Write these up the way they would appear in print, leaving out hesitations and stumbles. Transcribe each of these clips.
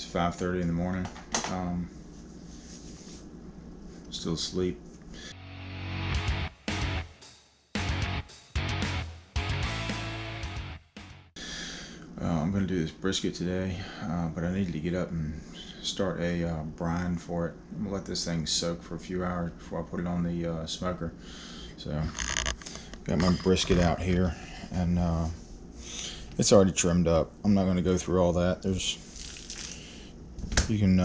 It's 5:30 in the morning. Still asleep. I'm going to do this brisket today, but I need to get up and start a brine for it. I'm going to let this thing soak for a few hours before I put it on the smoker. So, got my brisket out here, and it's already trimmed up. I'm not going to go through all that. You can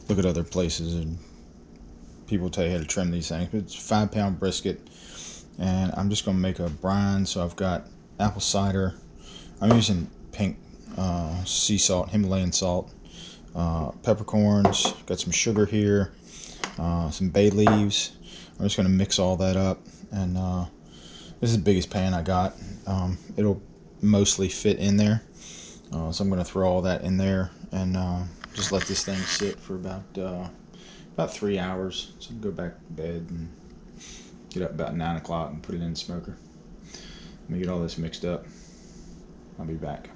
look at other places and people tell you how to trim these things, but it's a 5-pound brisket, and I'm just going to make a brine. So I've got apple cider. I'm using pink sea salt, Himalayan salt, peppercorns, got some sugar here, some bay leaves. I'm just going to mix all that up, and this is the biggest pan I got. It'll mostly fit in there, so I'm going to throw all that in there and just let this thing sit for about 3 hours. So I'll go back to bed and get up about 9 o'clock and put it in the smoker. Let me get all this mixed up. I'll be back.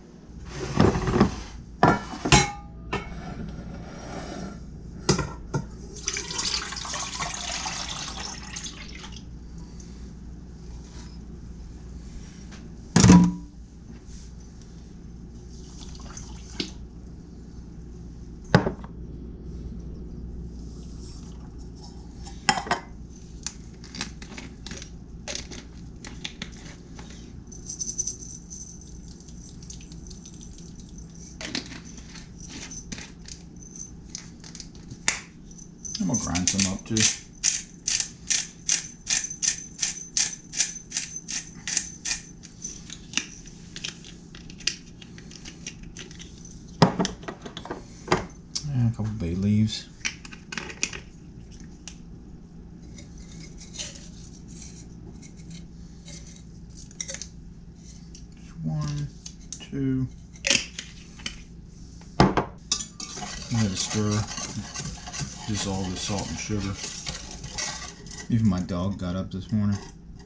I'm gonna grind some up too. And a couple bay leaves. Just 1, 2. Give it a stir. Dissolve the salt and sugar. Even my dog got up this morning,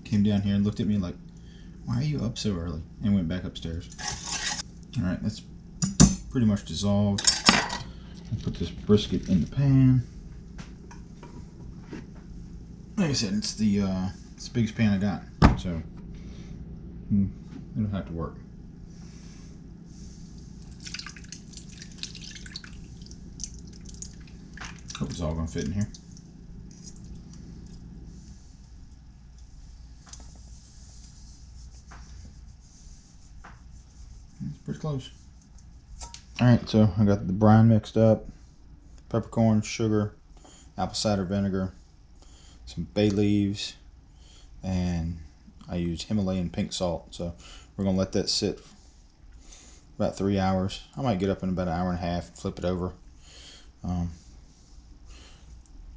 came down here and looked at me like, "Why are you up so early?" and went back upstairs. Alright, that's pretty much dissolved. I'll put this brisket in the pan. Like I said, it's the biggest pan I got, so it'll have to work. Hope it's all gonna fit in here. It's pretty close. Alright, so I got the brine mixed up. Peppercorn, sugar, apple cider vinegar, some bay leaves, and I used Himalayan pink salt. So we're gonna let that sit about 3 hours. I might get up in about an hour and a half, flip it over.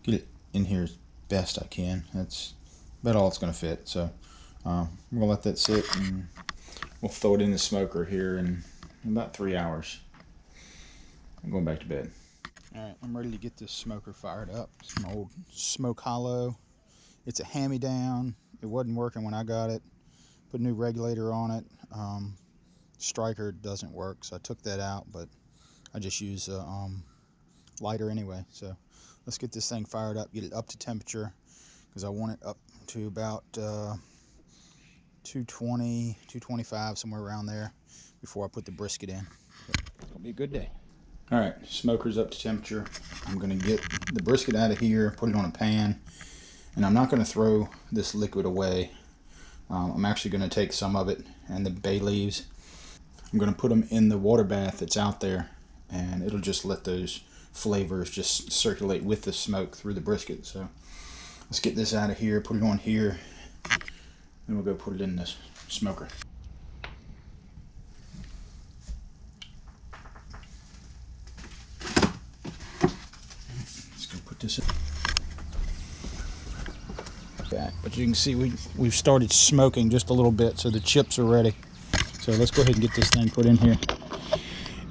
Get it in here as best I can. That's about all it's going to fit. So we're going to let that sit, and we'll throw it in the smoker here in about 3 hours. I'm going back to bed. Alright, I'm ready to get this smoker fired up. It's an old Smoke Hollow. It's a hand-me-down. It wasn't working when I got it. Put a new regulator on it. Striker doesn't work, so I took that out, but I just use a lighter anyway. So let's get this thing fired up, get it up to temperature, because I want it up to about 220, 225, somewhere around there before I put the brisket in. It'll be a good day. Alright, smoker's up to temperature. I'm going to get the brisket out of here, put it on a pan, and I'm not going to throw this liquid away. I'm actually going to take some of it and the bay leaves. I'm going to put them in the water bath that's out there, and it'll just let those flavors just circulate with the smoke through the brisket. So let's get this out of here, put it on here, then we'll go put it in this smoker. Let's go put this in. But you can see we've started smoking just a little bit, so the chips are ready. So let's go ahead and get this thing put in here.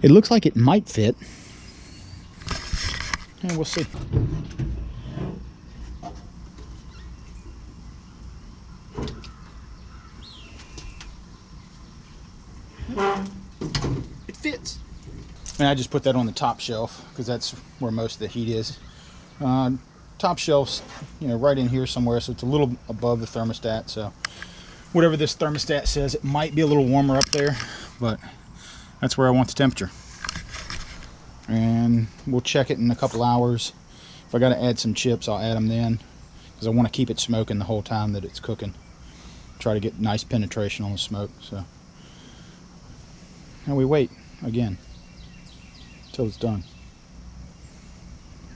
It looks like it might fit. And we'll see. It fits. And I just put that on the top shelf because that's where most of the heat is. Top shelf's, you know, right in here somewhere, so it's a little above the thermostat. So whatever this thermostat says, it might be a little warmer up there, but that's where I want the temperature. And we'll check it in a couple hours. If I got to add some chips, I'll add them then, because I want to keep it smoking the whole time that it's cooking. Try to get nice penetration on the smoke. So now we wait again until it's done.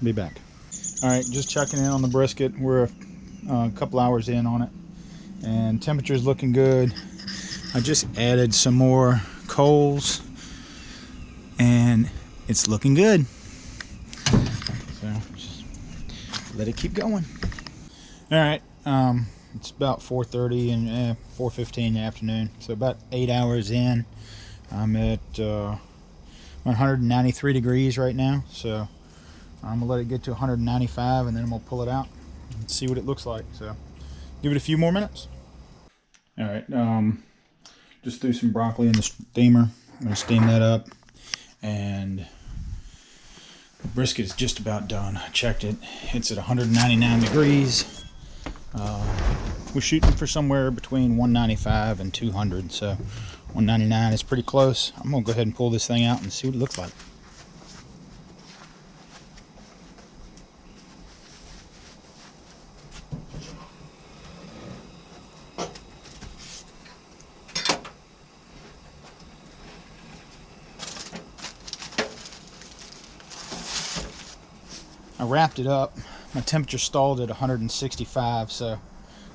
Be back. All right, just checking in on the brisket. We're a couple hours in on it, and temperature's looking good. I just added some more coals, and it's looking good. So just let it keep going. All right, it's about 4:30 and 4:15 in the afternoon, so about 8 hours in. I'm at 193 degrees right now, so I'm gonna let it get to 195, and then I'm gonna pull it out and see what it looks like. So give it a few more minutes. All right, just threw some broccoli in the steamer. I'm gonna steam that up, and the brisket is just about done. I checked it. It's at 199 degrees. We're shooting for somewhere between 195 and 200, so 199 is pretty close. I'm gonna go ahead and pull this thing out and see what it looks like. I wrapped it up. My temperature stalled at 165, so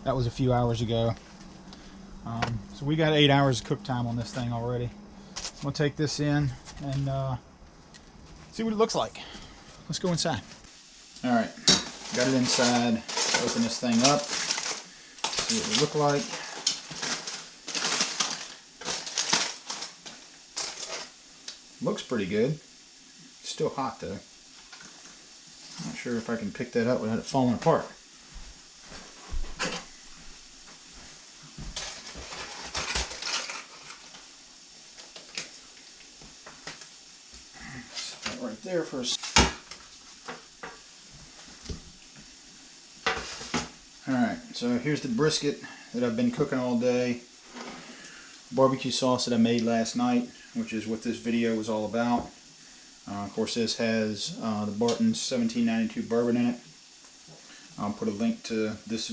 that was a few hours ago. So we got 8 hours of cook time on this thing already. I'm gonna take this in and see what it looks like. Let's go inside. All right, got it inside. Open this thing up. See what it look like. Looks pretty good. It's still hot though. Not sure if I can pick that up without it falling apart. Set that right there for a second. Alright, so here's the brisket that I've been cooking all day. Barbecue sauce that I made last night, which is what this video was all about. Of course, this has the Barton's 1792 bourbon in it. I'll put a link to this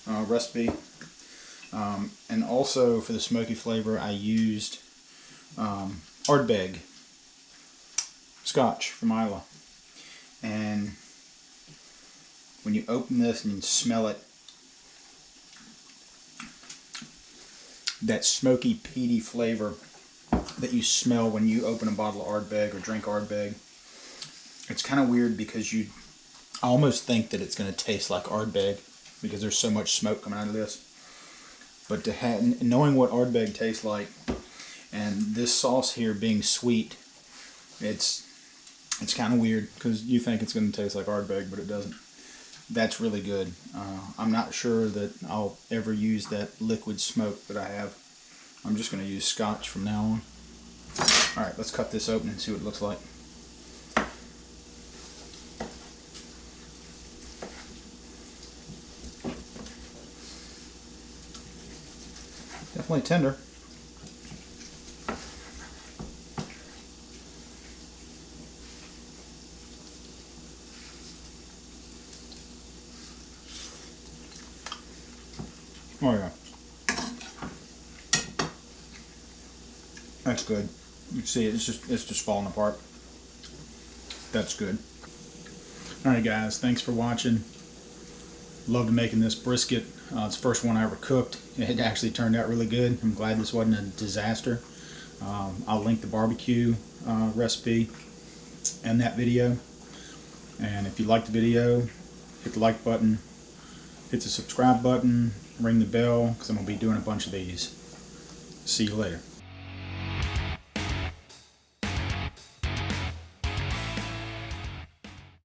recipe. And also for the smoky flavor, I used Ardbeg Scotch from Islay. And when you open this and smell it, that smoky, peaty flavor that you smell when you open a bottle of Ardbeg or drink Ardbeg. It's kind of weird because I almost think that it's going to taste like Ardbeg because there's so much smoke coming out of this. But knowing what Ardbeg tastes like, and this sauce here being sweet, it's kind of weird because you think it's going to taste like Ardbeg, but it doesn't. That's really good. I'm not sure that I'll ever use that liquid smoke that I have. I'm just going to use Scotch from now on. Alright, let's cut this open and see what it looks like. Definitely tender. Oh yeah. That's good. You can see it's just falling apart. That's good. Alright guys, thanks for watching. Loved making this brisket. It's the first one I ever cooked. It actually turned out really good. I'm glad this wasn't a disaster. I'll link the barbecue recipe and that video. And if you like the video, hit the like button, hit the subscribe button, ring the bell, because I'm going to be doing a bunch of these. See you later.